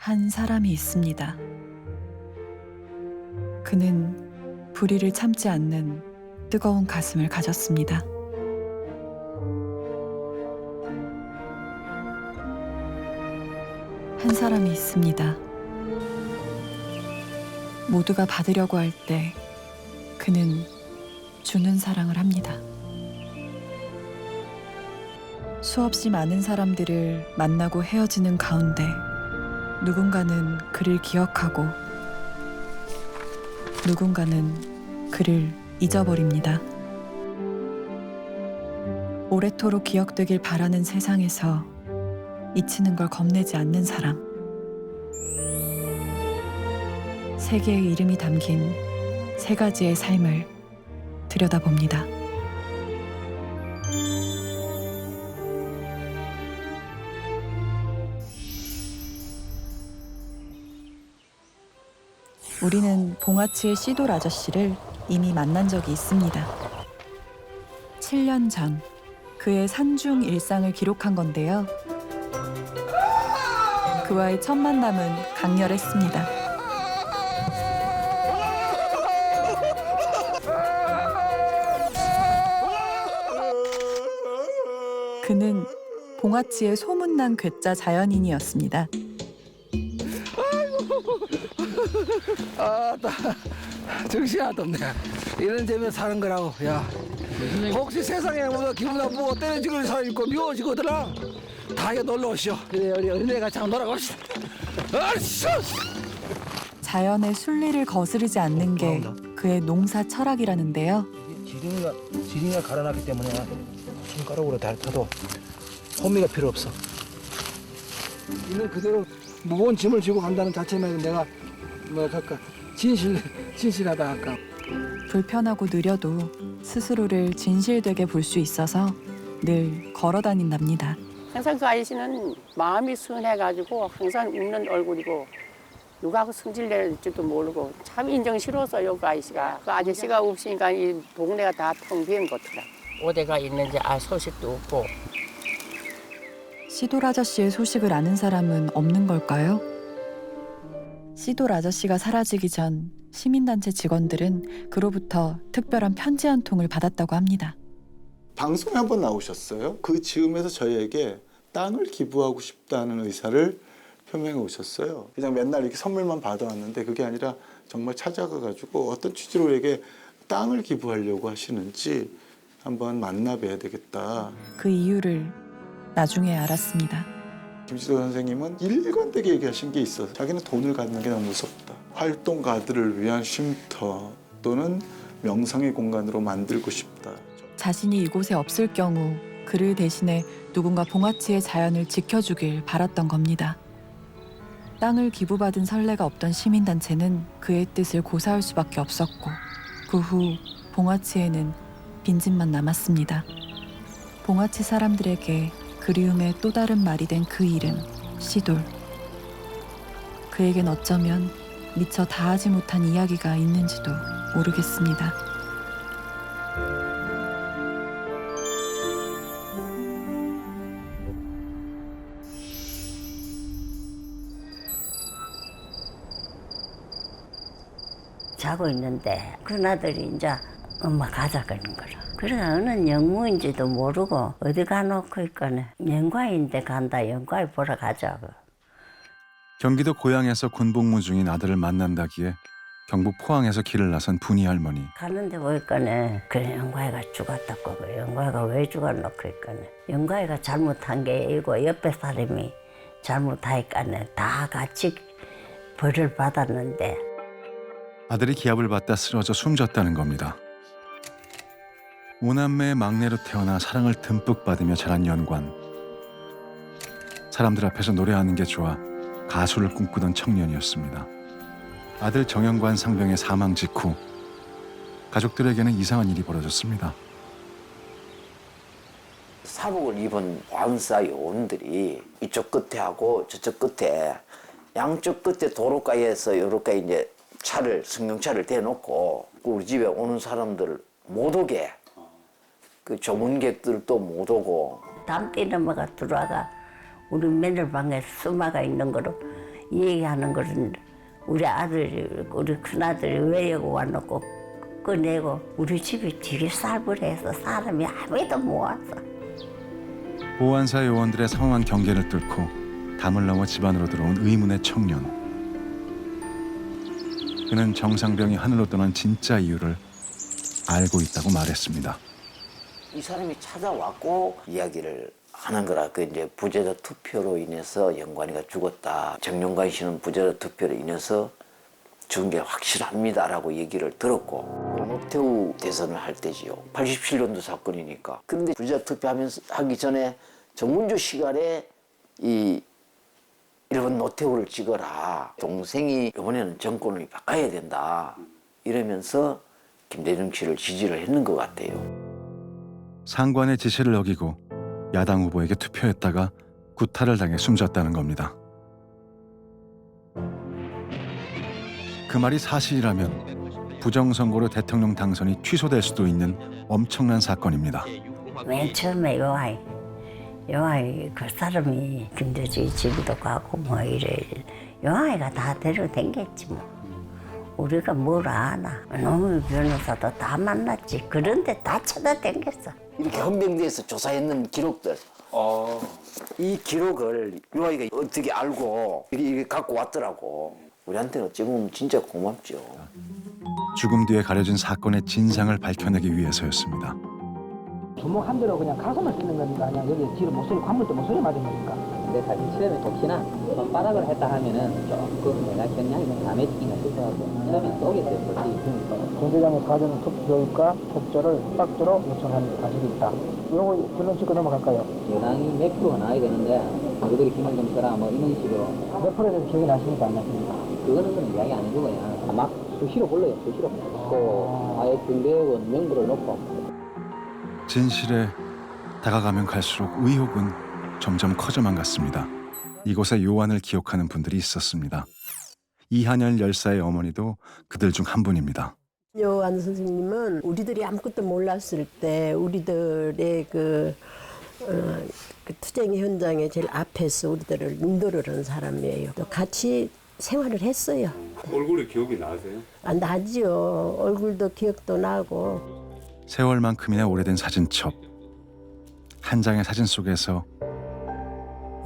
한 사람이 있습니다. 그는 불의를 참지 않는 뜨거운 가슴을 가졌습니다. 한 사람이 있습니다. 모두가 받으려고 할 때 그는 주는 사랑을 합니다. 수없이 많은 사람들을 만나고 헤어지는 가운데 누군가는 그를 기억하고 누군가는 그를 잊어버립니다. 오래도록 기억되길 바라는 세상에서 잊히는 걸 겁내지 않는 사람. 세 개의 이름이 담긴 세 가지의 삶을 들여다봅니다. 우리는 봉화치의 시돌 아저씨를 이미 만난 적이 있습니다. 7년 전 그의 산중 일상을 기록한 건데요. 그와의 첫 만남은 강렬했습니다. 그는 봉화치의 소문난 괴짜 자연인이었습니다. 아따 정신이 안 없네. 이런 재미에 사는 거라고. 야 혹시 세상에 뭐 기분 나쁘고 때려지고 사람 있고 미워지거더라 다 이거 놀러 오시오. 그래 우리 어린애 같이 한번 놀아봅시다. 알았어. 자연의 순리를 거스르지 않는 게 그의 농사 철학이라는데요. 지렁이가 갈아놨기 때문에 손가락으로 닳아도 호미가 필요 없어. 있는 그대로 무거운 짐을 지고 간다는 자체만 내가 뭐랄까 진실하다 할까. 불편하고 느려도 스스로를 진실되게 볼 수 있어서 늘 걸어 다닌답니다. 항상 그 아저씨는 마음이 순해가지고 항상 웃는 얼굴이고 누가 그 성질 낼지도 모르고 참 인정 싫었어요. 그 아저씨가. 그 아저씨가 없으니까 이 동네가 다 텅 빈 것이라. 어디가 있는지 알 소식도 없고. 시돌 아저씨의 소식을 아는 사람은 없는 걸까요? 시돌 아저씨가 사라지기 전 시민단체 직원들은 그로부터 특별한 편지 한 통을 받았다고 합니다. 방송에 한번 나오셨어요. 그 즈음에서 저희에게 땅을 기부하고 싶다는 의사를 표명해 오셨어요. 그냥 맨날 이렇게 선물만 받아왔는데 그게 아니라 정말 찾아가가지고 어떤 취지로 우리에게 땅을 기부하려고 하시는지 한번 만나봐야 되겠다. 그 이유를 나중에 알았습니다. 김시도 선생님은 일관되게 얘기하신 게 있어서 자기는 돈을 갖는 게 너무 무섭다. 활동가들을 위한 쉼터 또는 명상의 공간으로 만들고 싶다. 자신이 이곳에 없을 경우 그를 대신해 누군가 봉화치의 자연을 지켜주길 바랐던 겁니다. 땅을 기부받은 선례가 없던 시민단체는 그의 뜻을 고사할 수밖에 없었고 그 후 봉화치에는 빈집만 남았습니다. 봉화치 사람들에게 그리움의 또 다른 말이 된 그 이름, 시돌. 그에겐 어쩌면 미처 다하지 못한 이야기가 있는지도 모르겠습니다. 자고 있는데 큰 아들이 이제 엄마 가자 그러는 거라. 그래서 어느 영무인지도 모르고 어디 가놓고 있거네. 영과인데 간다. 영과에 보러 가자고. 경기도 고양에서 군복무 중인 아들을 만난다기에 경북 포항에서 길을 나선 분이 할머니. 가는데 보니까네. 그래 영과이가 죽었다고. 영과이가 왜 죽었노고 있거네. 영과이가 잘못한 게 아니고 옆에 사람이 잘못하니까네. 다 같이 벌을 받았는데. 아들이 기압을 받다 쓰러져 숨졌다는 겁니다. 오남매의 막내로 태어나 사랑을 듬뿍 받으며 자란 연관. 사람들 앞에서 노래하는 게 좋아 가수를 꿈꾸던 청년이었습니다. 아들 정영관 상병의 사망 직후 가족들에게는 이상한 일이 벌어졌습니다. 사복을 입은 광사 요원들이 이쪽 끝에 하고 저쪽 끝에 양쪽 끝에 도로가에서 이렇게 이제 승용차를 대놓고 우리 집에 오는 사람들 못 오게 그 조문객들도 못 오고 담띠 넘어가 들어와가 우리 며느리 방에 수마가 있는 거로 얘기하는 거는 우리 아들, 우리 큰아들이 외여고 와놓고 꺼내고 우리 집이 되게 살벌해서 사람이 아무도 못 왔어. 보안사 요원들의 상황한 경계를 뚫고 담을 넘어 집안으로 들어온 의문의 청년. 그는 정상병이 하늘로 떠난 진짜 이유를 알고 있다고 말했습니다. 이 사람이 찾아왔고 이야기를 하는 거라. 그 이제 부재자 투표로 인해서 영관이가 죽었다. 정영관 씨는 부재자 투표로 인해서 죽은 게 확실합니다라고 얘기를 들었고, 노태우 대선을 할 때지요. 87년도 사건이니까. 그런데 부재자 투표하면서 하기 전에 정문조 시간에 이 일본 노태우를 찍어라. 동생이 이번에는 정권을 바꿔야 된다. 이러면서 김대중 씨를 지지를 했는 것 같아요. 상관의 지시를 어기고 야당 후보에게 투표했다가 구타를 당해 숨졌다는 겁니다. 그 말이 사실이라면 부정선거로 대통령 당선이 취소될 수도 있는 엄청난 사건입니다. 맨 처음에 요아이 그 사람이 김대중이 집에도 가고 뭐 이래 요아이가 다 데려댕겼지 뭐. 우리가 뭘 아나. 노무현 변호사도 다 만났지. 그런데 다 찾아댕겼어. 이렇게 헌병대에서 조사했는 기록들. 이 기록을 유아이가 어떻게 알고 이렇게 갖고 왔더라고. 우리한테는 어찌 보면 진짜 고맙죠. 죽음 뒤에 가려진 사건의 진상을 밝혀내기 위해서였습니다. 주먹 한 대로 그냥 가슴을 찌는 겁니까? 그냥 여기 뒤로 목소리, 관물도 목소리 맞은 겁니까? 근데 사실 실험에 혹시나 손바닥을 했다 하면은 조금 내가 경량이 좀 감해지긴 했을 것 같고 실험에 쏘겠어요 솔직히. 공대장의 사전 투표율과 투표를 박조로 요청한 사실이 있다. 요거 결론 짓고 넘어갈까요? 여당이 몇 프로가 나와야 되는데 우리들이 김영겸 써라 뭐 이런 식으로 몇 프로에 대해서 기억이 나십니까? 안 나십니까? 그거는 이야기 안 해주고 그냥 막 수시로 불러요 수시로. 또 아예 중대원 명부를 놓고. 진실에 다가가면 갈수록 의혹은 점점 커져만 갔습니다. 이곳에 요한을 기억하는 분들이 있었습니다. 이한열 열사의 어머니도 그들 중 한 분입니다. 요한 선생님은 우리들이 아무것도 몰랐을 때 우리들의 그 투쟁 현장에 제일 앞에서 우리들을 인도를 하는 사람이에요. 또 같이 생활을 했어요. 얼굴에 기억이 나세요? 아, 나지요. 얼굴도 기억도 나고. 세월만큼이나 오래된 사진첩. 한 장의 사진 속에서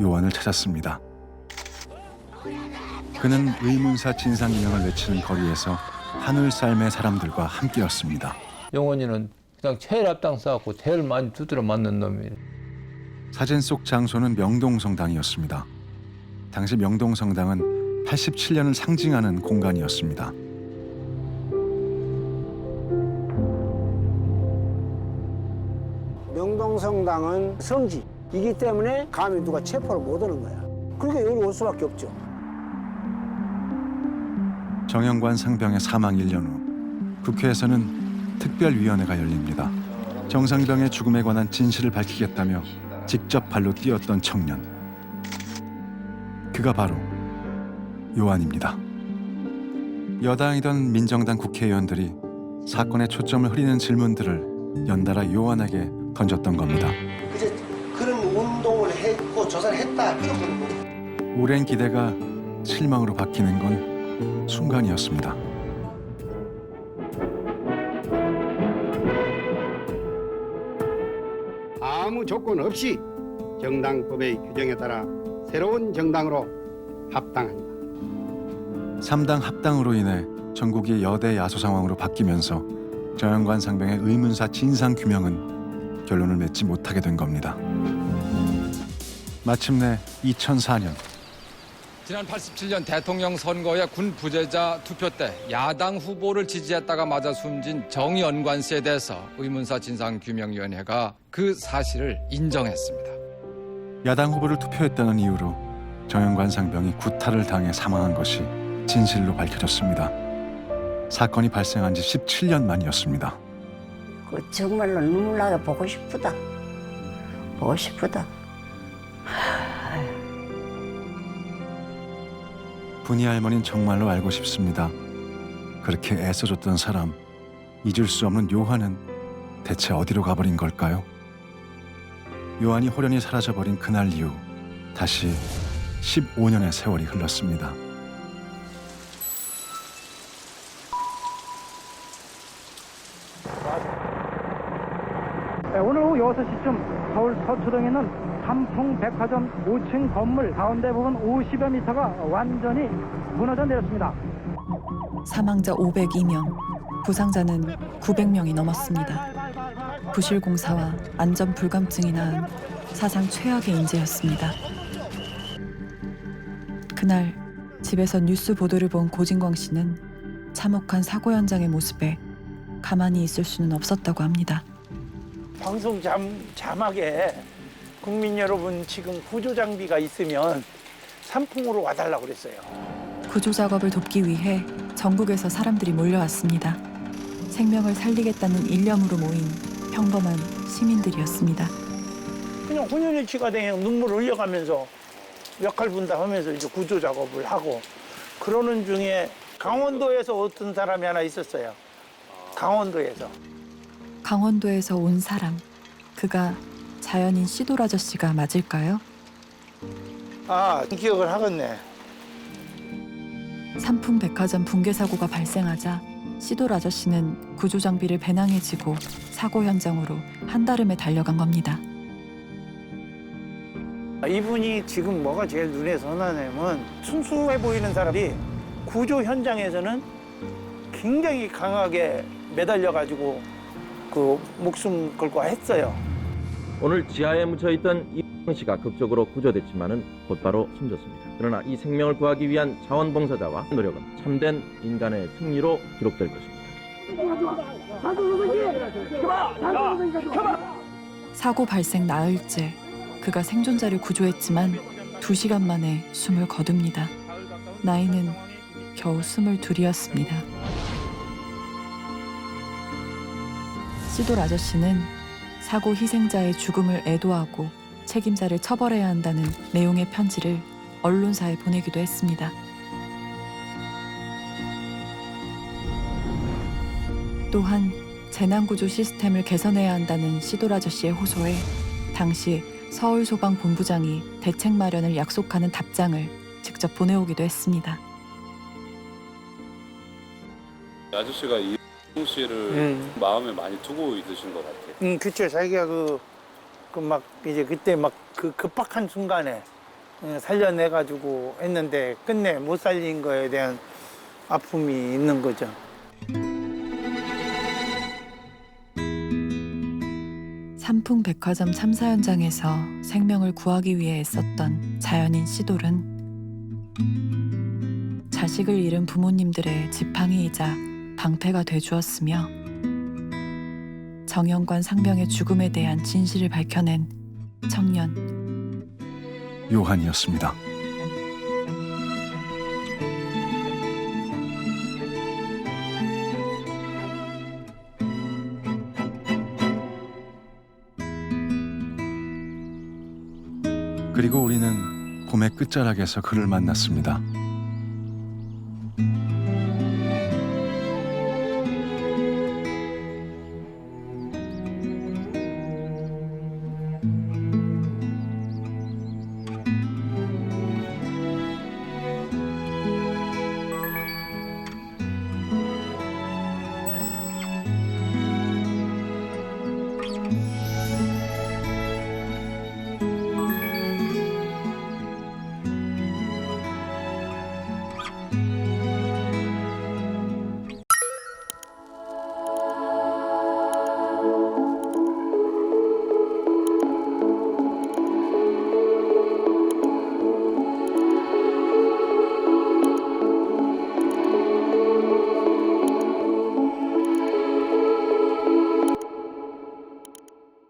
요한을 찾았습니다. 그는 의문사 진상규명을 외치는 거리에서 하늘삶의 사람들과 함께였습니다. 영원이는 그냥 제일 앞장서갖고 제일 많이 두드려 맞는 놈이에요. 사진 속 장소는 명동성당이었습니다. 당시 명동성당은 87년을 상징하는 공간이었습니다. 명동성당은 성지이기 때문에 감히 누가 체포를 못 하는 거야. 그러니까 여기 올 수밖에 없죠. 정영관 상병의 사망 1년 후 국회에서는 특별위원회가 열립니다. 정상병의 죽음에 관한 진실을 밝히겠다며 직접 발로 뛰었던 청년. 그가 바로 요한입니다. 여당이던 민정당 국회의원들이 사건의 초점을 흐리는 질문들을 연달아 요한에게 던졌던 겁니다. 이제 그런 운동을 했고 조사를 했다 이런 거고. 오랜 기대가 실망으로 바뀌는 건 순간이었습니다. 아무 조건 없이 정당법의 규정에 따라 새로운 정당으로 합당합니다. 3당 합당으로 인해 전국이 여대 야소 상황으로 바뀌면서 정영관 상병의 의문사 진상 규명은 결론을 맺지 못하게 된 겁니다. 마침내 2004년 지난 87년 대통령 선거의 군 부재자 투표 때 야당 후보를 지지했다가 맞아 숨진 정연관 씨에 대해서 의문사 진상규명위원회가 그 사실을 인정했습니다. 야당 후보를 투표했다는 이유로 정영관 상병이 구타를 당해 사망한 것이 진실로 밝혀졌습니다. 사건이 발생한 지 17년 만이었습니다. 그 정말로 눈물 나게 보고 싶다. 보고 싶다. 분이 할머니는 정말로 알고 싶습니다. 그렇게 애써줬던 사람, 잊을 수 없는 요한은 대체 어디로 가버린 걸까요? 요한이 호련히 사라져버린 그날 이후 다시 15년의 세월이 흘렀습니다. 오늘 오후 6시쯤 서울 서초동에 있는 삼풍백화점 5층 건물 가운데 부분 50여 미터가 완전히 무너져 내렸습니다. 사망자 502명, 부상자는 900명이 넘었습니다. 부실 공사와 안전 불감증이 낳은 사상 최악의 인재였습니다. 그날 집에서 뉴스 보도를 본 고진광 씨는 참혹한 사고 현장의 모습에 가만히 있을 수는 없었다고 합니다. 방송 자막에 국민 여러분 지금 구조 장비가 있으면 삼풍으로 와달라고 그랬어요. 구조 작업을 돕기 위해 전국에서 사람들이 몰려왔습니다. 생명을 살리겠다는 일념으로 모인 평범한 시민들이었습니다. 그냥 혼연일치가 그냥 눈물 흘려가면서 역할 분담하면서 이제 구조 작업을 하고 그러는 중에 강원도에서 어떤 사람이 하나 있었어요. 강원도에서 온 사람, 그가 자연인 시돌 아저씨가 맞을까요? 아, 기억을 하겠네. 삼풍백화점 붕괴 사고가 발생하자 시돌 아저씨는 구조 장비를 배낭에 지고 사고 현장으로 한달음에 달려간 겁니다. 이분이 지금 뭐가 제일 눈에 선하냐면 순수해 보이는 사람이 구조 현장에서는 굉장히 강하게 매달려가지고 그 목숨 걸고 했어요. 오늘 지하에 묻혀있던 이병 씨가 극적으로 구조됐지만은 곧바로 숨졌습니다. 그러나 이 생명을 구하기 위한 자원봉사자와 노력은 참된 인간의 승리로 기록될 것입니다. 사고 발생 나흘째 그가 생존자를 구조했지만 2시간 만에 숨을 거둡니다. 나이는 겨우 22이었습니다. 시돌 아저씨는 사고 희생자의 죽음을 애도하고 책임자를 처벌해야 한다는 내용의 편지를 언론사에 보내기도 했습니다. 또한 재난구조 시스템을 개선해야 한다는 시돌 아저씨의 호소에 당시 서울소방본부장이 대책 마련을 약속하는 답장을 직접 보내오기도 했습니다. 아저씨가 이병 씨를 마음에 많이 두고 있으신 것 같아요. 그쵸. 자기가 막 이제 그때 막 그 급박한 순간에 살려내가지고 했는데 끝내 못 살린 거에 대한 아픔이 있는 거죠. 삼풍백화점 참사 현장에서 생명을 구하기 위해 애썼던 자연인 시돌은 자식을 잃은 부모님들의 지팡이이자 방패가 돼주었으며 정영관 상병의 죽음에 대한 진실을 밝혀낸 청년 요한이었습니다. 그리고 우리는 봄의 끝자락에서 그를 만났습니다.